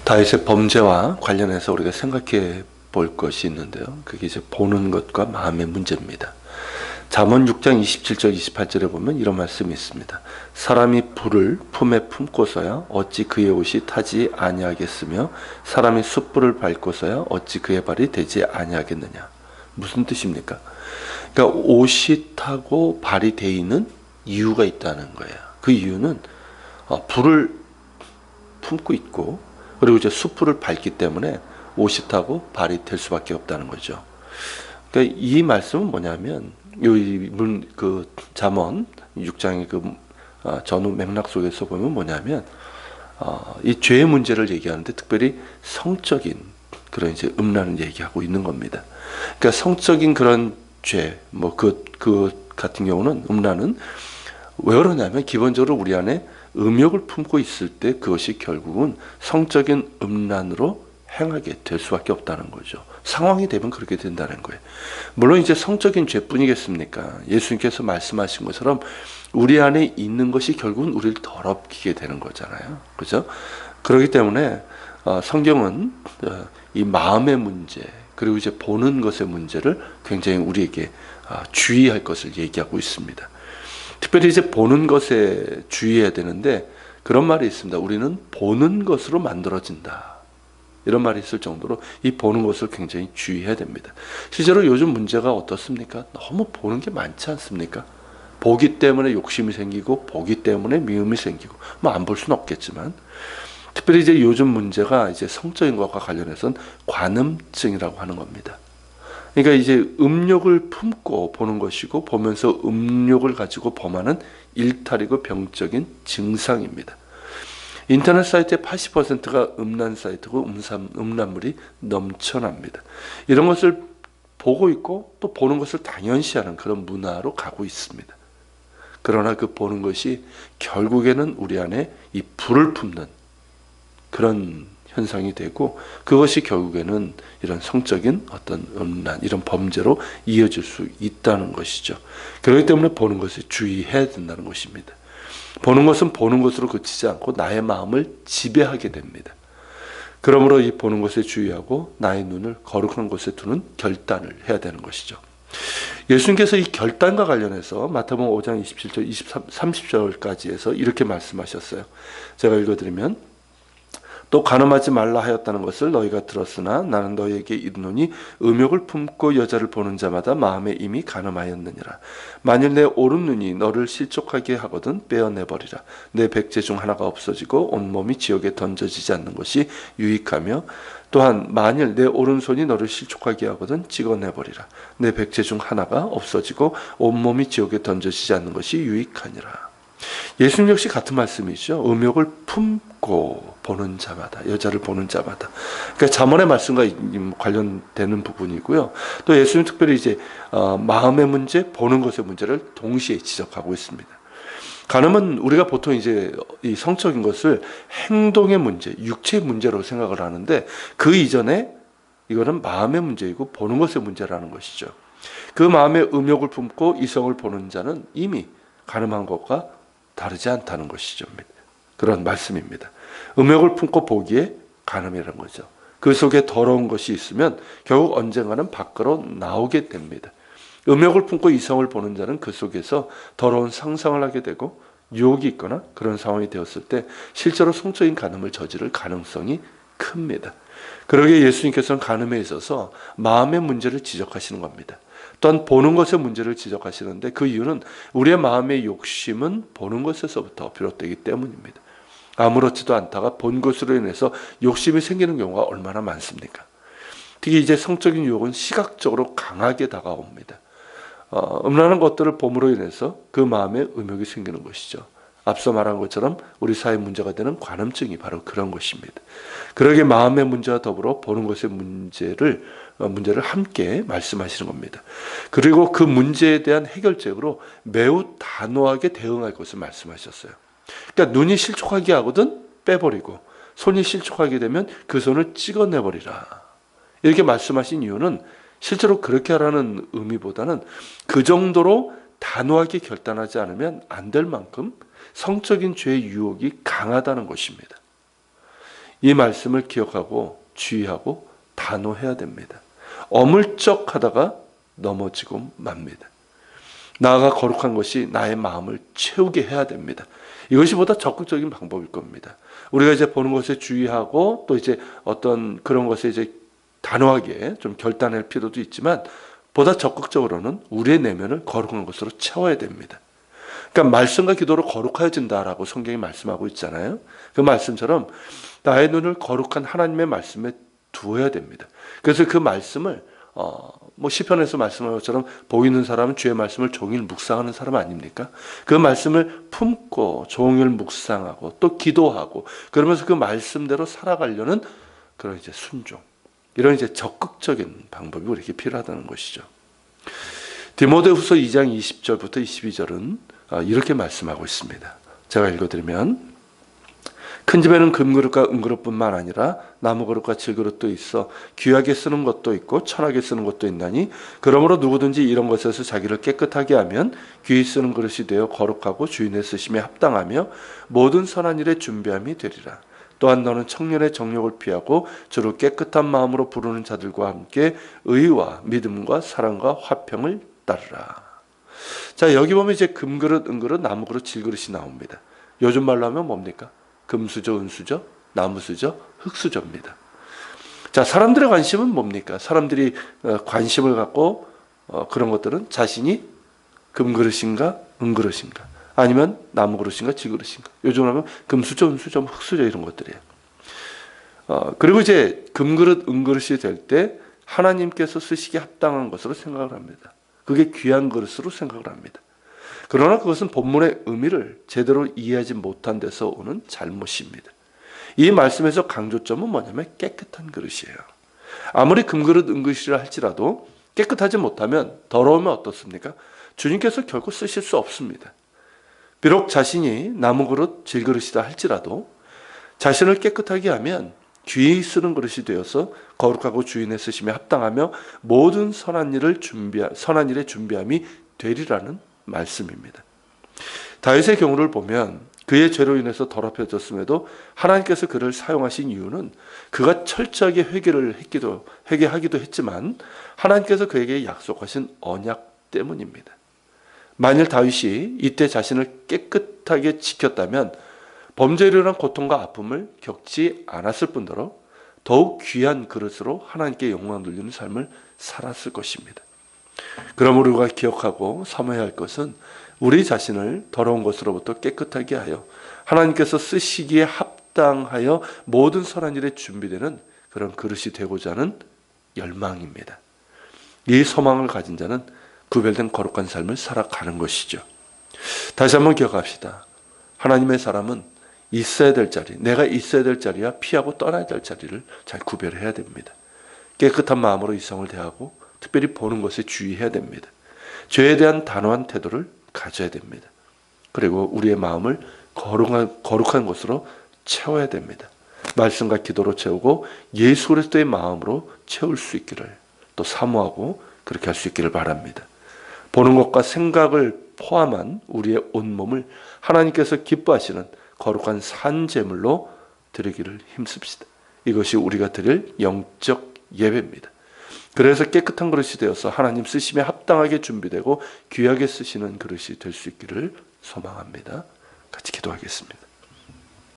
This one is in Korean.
다윗의 범죄와 관련해서 우리가 생각해 볼 것이 있는데요. 그게 이제 보는 것과 마음의 문제입니다. 잠언 6장 27절 28절에 보면 이런 말씀이 있습니다. 사람이 불을 품에 품고서야 어찌 그의 옷이 타지 아니하겠으며 사람이 숯불을 밟고서야 어찌 그의 발이 되지 아니하겠느냐. 무슨 뜻입니까? 그러니까 옷이 타고 발이 돼 있는 이유가 있다는 거예요. 그 이유는 불을 품고 있고 그리고 이제 숯불을 밟기 때문에 옷이 타고 발이 될 수밖에 없다는 거죠. 그러니까 이 말씀은 뭐냐면 그 잠언 6장의 그 전후 맥락 속에서 보면 뭐냐면 이 죄의 문제를 얘기하는데 특별히 성적인 그런 이제 음란을 얘기하고 있는 겁니다. 그러니까 성적인 그런 죄, 그 같은 경우는 음란은 왜 그러냐면 기본적으로 우리 안에 음욕을 품고 있을 때 그것이 결국은 성적인 음란으로 행하게 될 수밖에 없다는 거죠. 상황이 되면 그렇게 된다는 거예요. 물론 이제 성적인 죄뿐이겠습니까? 예수님께서 말씀하신 것처럼 우리 안에 있는 것이 결국은 우리를 더럽히게 되는 거잖아요. 그죠? 그렇기 때문에 성경은 이 마음의 문제 그리고 이제 보는 것의 문제를 굉장히 우리에게 주의할 것을 얘기하고 있습니다. 특별히 이제 보는 것에 주의해야 되는데 그런 말이 있습니다. 우리는 보는 것으로 만들어진다. 이런 말이 있을 정도로 이 보는 것을 굉장히 주의해야 됩니다. 실제로 요즘 문제가 어떻습니까? 너무 보는 게 많지 않습니까? 보기 때문에 욕심이 생기고 보기 때문에 미움이 생기고 안 볼 수는 없겠지만 특별히 이제 요즘 문제가 이제 성적인 것과 관련해서는 관음증이라고 하는 겁니다. 그러니까 이제 음욕을 품고 보는 것이고 보면서 음욕을 가지고 범하는 일탈이고 병적인 증상입니다. 인터넷 사이트의 80%가 음란 사이트고 음란물이 넘쳐납니다. 이런 것을 보고 있고 또 보는 것을 당연시하는 그런 문화로 가고 있습니다. 그러나 그 보는 것이 결국에는 우리 안에 이 불을 품는 그런 현상이 되고 그것이 결국에는 이런 성적인 어떤 음란, 이런 범죄로 이어질 수 있다는 것이죠. 그렇기 때문에 보는 것에 주의해야 된다는 것입니다. 보는 것은 보는 것으로 그치지 않고 나의 마음을 지배하게 됩니다. 그러므로 이 보는 것에 주의하고 나의 눈을 거룩한 곳에 두는 결단을 해야 되는 것이죠. 예수님께서 이 결단과 관련해서 마태복음 5장 27절, 30절까지 해서 이렇게 말씀하셨어요. 제가 읽어드리면 또 간음하지 말라 하였다는 것을 너희가 들었으나 나는 너희에게 이르노니 음욕을 품고 여자를 보는 자마다 마음에 이미 간음하였느니라. 만일 내 오른 눈이 너를 실족하게 하거든 빼어내버리라. 내 백제 중 하나가 없어지고 온몸이 지옥에 던져지지 않는 것이 유익하며 또한 만일 내 오른손이 너를 실족하게 하거든 찍어내버리라. 내 백제 중 하나가 없어지고 온몸이 지옥에 던져지지 않는 것이 유익하니라. 예수님 역시 같은 말씀이죠. 음욕을 품고 보는 자마다, 여자를 보는 자마다. 그러니까 잠언의 말씀과 관련되는 부분이고요. 또 예수님 특별히 이제 마음의 문제, 보는 것의 문제를 동시에 지적하고 있습니다. 간음은 우리가 보통 이제 이 성적인 것을 행동의 문제, 육체의 문제로 생각을 하는데 그 이전에 이거는 마음의 문제이고 보는 것의 문제라는 것이죠. 그 마음에 음욕을 품고 이성을 보는 자는 이미 간음한 것과 다르지 않다는 것이죠. 그런 말씀입니다. 음욕을 품고 보기에 간음이라는 거죠. 그 속에 더러운 것이 있으면 결국 언젠가는 밖으로 나오게 됩니다. 음욕을 품고 이성을 보는 자는 그 속에서 더러운 상상을 하게 되고 유혹이 있거나 그런 상황이 되었을 때 실제로 성적인 간음을 저지를 가능성이 큽니다. 그러기에 예수님께서는 간음에 있어서 마음의 문제를 지적하시는 겁니다. 또한 보는 것의 문제를 지적하시는데 그 이유는 우리의 마음의 욕심은 보는 것에서부터 비롯되기 때문입니다. 아무렇지도 않다가 본 것으로 인해서 욕심이 생기는 경우가 얼마나 많습니까? 특히 이제 성적인 유혹은 시각적으로 강하게 다가옵니다. 음란한 것들을 봄으로 인해서 그 마음에 음욕이 생기는 것이죠. 앞서 말한 것처럼 우리 사회 문제가 되는 관음증이 바로 그런 것입니다. 그러기에 마음의 문제와 더불어 보는 것의 문제를 함께 말씀하시는 겁니다. 그리고 그 문제에 대한 해결책으로 매우 단호하게 대응할 것을 말씀하셨어요. 그러니까 눈이 실족하게 하거든 빼버리고 손이 실족하게 되면 그 손을 찍어내버리라. 이렇게 말씀하신 이유는 실제로 그렇게 하라는 의미보다는 그 정도로 단호하게 결단하지 않으면 안 될 만큼 성적인 죄의 유혹이 강하다는 것입니다. 이 말씀을 기억하고 주의하고 단호해야 됩니다. 어물쩍하다가 넘어지고 맙니다. 나아가 거룩한 것이 나의 마음을 채우게 해야 됩니다. 이것이 보다 적극적인 방법일 겁니다. 우리가 이제 보는 것에 주의하고 또 이제 어떤 그런 것에 이제 단호하게 좀 결단할 필요도 있지만 보다 적극적으로는 우리의 내면을 거룩한 것으로 채워야 됩니다. 그러니까 말씀과 기도로 거룩해진다라고 성경이 말씀하고 있잖아요. 그 말씀처럼 나의 눈을 거룩한 하나님의 말씀에 두어야 됩니다. 그래서 그 말씀을 시편에서 말씀한 것처럼 보이는 사람은 주의 말씀을 종일 묵상하는 사람 아닙니까? 그 말씀을 품고 종일 묵상하고 또 기도하고 그러면서 그 말씀대로 살아가려는 그런 이제 순종, 이런 이제 적극적인 방법이 우리에게 필요하다는 것이죠. 디모데후서 2장 20절부터 22절은 이렇게 말씀하고 있습니다. 제가 읽어드리면, 큰 집에는 금그릇과 은그릇뿐만 아니라 나무그릇과 질그릇도 있어 귀하게 쓰는 것도 있고 천하게 쓰는 것도 있나니, 그러므로 누구든지 이런 것에서 자기를 깨끗하게 하면 귀히 쓰는 그릇이 되어 거룩하고 주인의 쓰심에 합당하며 모든 선한 일에 준비함이 되리라. 또한 너는 청년의 정욕을 피하고 주로 깨끗한 마음으로 부르는 자들과 함께 의와 믿음과 사랑과 화평을 따르라. 자, 여기 보면 이제 금그릇, 은그릇, 나무그릇, 질그릇이 나옵니다. 요즘 말로 하면 뭡니까? 금수저, 은수저, 나무수저, 흙수저입니다. 자, 사람들의 관심은 뭡니까? 사람들이 관심을 갖고 그런 것들은 자신이 금그릇인가 은그릇인가, 아니면 나무그릇인가 질그릇인가. 요즘 하면 금수저, 은수저, 흙수저 이런 것들이에요. 그리고 이제 금그릇, 은그릇이 될 때 하나님께서 쓰시기에 합당한 것으로 생각을 합니다. 그게 귀한 그릇으로 생각을 합니다. 그러나 그것은 본문의 의미를 제대로 이해하지 못한 데서 오는 잘못입니다. 이 말씀에서 강조점은 뭐냐면 깨끗한 그릇이에요. 아무리 금그릇, 은그릇이라 할지라도 깨끗하지 못하면, 더러우면 어떻습니까? 주님께서 결코 쓰실 수 없습니다. 비록 자신이 나무그릇, 질그릇이다 할지라도 자신을 깨끗하게 하면 귀히 쓰는 그릇이 되어서 거룩하고 주인의 쓰심에 합당하며 모든 선한 일에 준비함이 되리라는 말씀입니다. 다윗의 경우를 보면 그의 죄로 인해서 더럽혀졌음에도 하나님께서 그를 사용하신 이유는 그가 철저하게 회개하기도 했지만 하나님께서 그에게 약속하신 언약 때문입니다. 만일 다윗이 이때 자신을 깨끗하게 지켰다면 범죄로 인한 고통과 아픔을 겪지 않았을 뿐더러 더욱 귀한 그릇으로 하나님께 영광 돌리는 삶을 살았을 것입니다. 그러므로 우리가 기억하고 사모해야 할 것은 우리 자신을 더러운 것으로부터 깨끗하게 하여 하나님께서 쓰시기에 합당하여 모든 선한 일에 준비되는 그런 그릇이 되고자 하는 열망입니다. 이 소망을 가진 자는 구별된 거룩한 삶을 살아가는 것이죠. 다시 한번 기억합시다. 하나님의 사람은 있어야 될 자리, 내가 있어야 될 자리와 피하고 떠나야 될 자리를 잘 구별해야 됩니다. 깨끗한 마음으로 이성을 대하고 특별히 보는 것에 주의해야 됩니다. 죄에 대한 단호한 태도를 가져야 됩니다. 그리고 우리의 마음을 거룩한 것으로 채워야 됩니다. 말씀과 기도로 채우고 예수 그리스도의 마음으로 채울 수 있기를 또 사모하고 그렇게 할 수 있기를 바랍니다. 보는 것과 생각을 포함한 우리의 온몸을 하나님께서 기뻐하시는 거룩한 산제물로 드리기를 힘씁시다. 이것이 우리가 드릴 영적 예배입니다. 그래서 깨끗한 그릇이 되어서 하나님 쓰심에 합당하게 준비되고 귀하게 쓰시는 그릇이 될 수 있기를 소망합니다. 같이 기도하겠습니다.